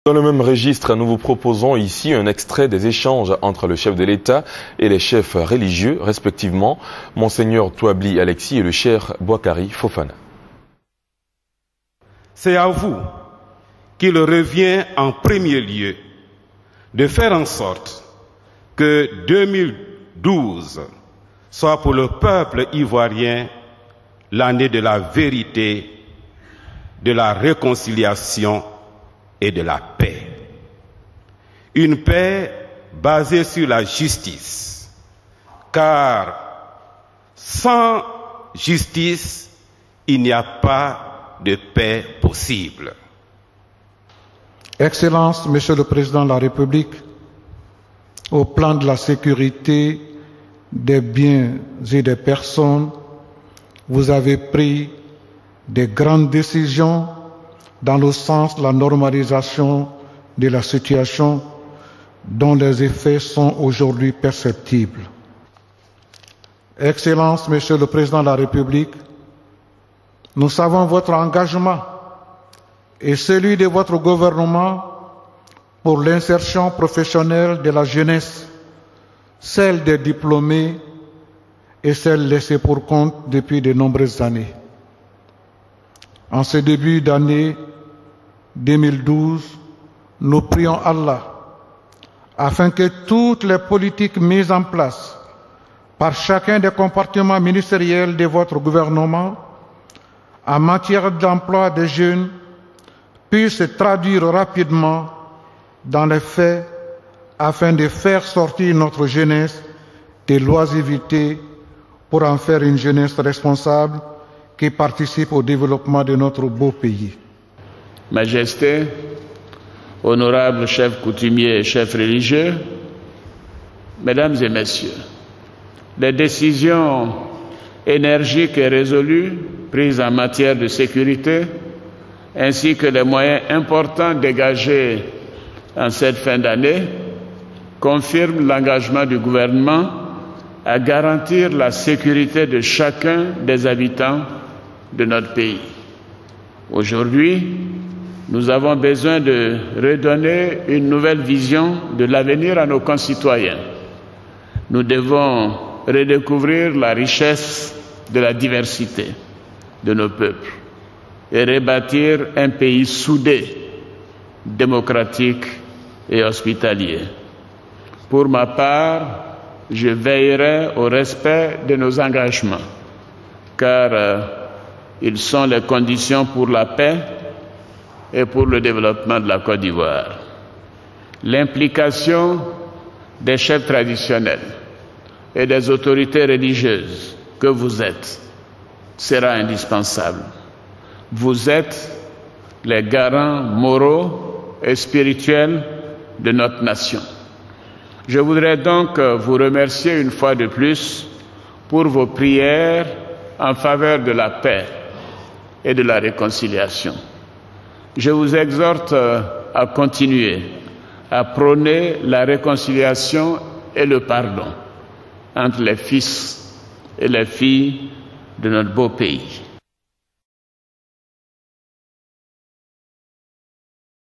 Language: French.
Dans le même registre, nous vous proposons ici un extrait des échanges entre le chef de l'État et les chefs religieux, respectivement, Monseigneur Touabli Alexis et le Cheikh Boakari Fofana. C'est à vous qu'il revient en premier lieu de faire en sorte que 2012 soit pour le peuple ivoirien l'année de la vérité, de la réconciliation et de la paix. Une paix basée sur la justice, car sans justice, il n'y a pas de paix possible. Excellence, Monsieur le Président de la République, au plan de la sécurité des biens et des personnes, vous avez pris des grandes décisions dans le sens de la normalisation de la situation dont les effets sont aujourd'hui perceptibles. Excellence, Monsieur le Président de la République, nous savons votre engagement et celui de votre gouvernement pour l'insertion professionnelle de la jeunesse, celle des diplômés et celle laissée pour compte depuis de nombreuses années. En ce début d'année 2012, nous prions Allah afin que toutes les politiques mises en place par chacun des compartiments ministériels de votre gouvernement en matière d'emploi des jeunes puissent se traduire rapidement dans les faits afin de faire sortir notre jeunesse de l'oisiveté pour en faire une jeunesse responsable qui participe au développement de notre beau pays. Majesté, honorables chefs coutumiers et chefs religieux, Mesdames et Messieurs, les décisions énergiques et résolues prises en matière de sécurité, ainsi que les moyens importants dégagés en cette fin d'année, confirment l'engagement du gouvernement à garantir la sécurité de chacun des habitants de notre pays. Aujourd'hui, nous avons besoin de redonner une nouvelle vision de l'avenir à nos concitoyens. Nous devons redécouvrir la richesse de la diversité de nos peuples et rebâtir un pays soudé, démocratique et hospitalier. Pour ma part, je veillerai au respect de nos engagements, car ils sont les conditions pour la paix et pour le développement de la Côte d'Ivoire. L'implication des chefs traditionnels et des autorités religieuses que vous êtes sera indispensable. Vous êtes les garants moraux et spirituels de notre nation. Je voudrais donc vous remercier une fois de plus pour vos prières en faveur de la paix et de la réconciliation. Je vous exhorte à continuer à prôner la réconciliation et le pardon entre les fils et les filles de notre beau pays.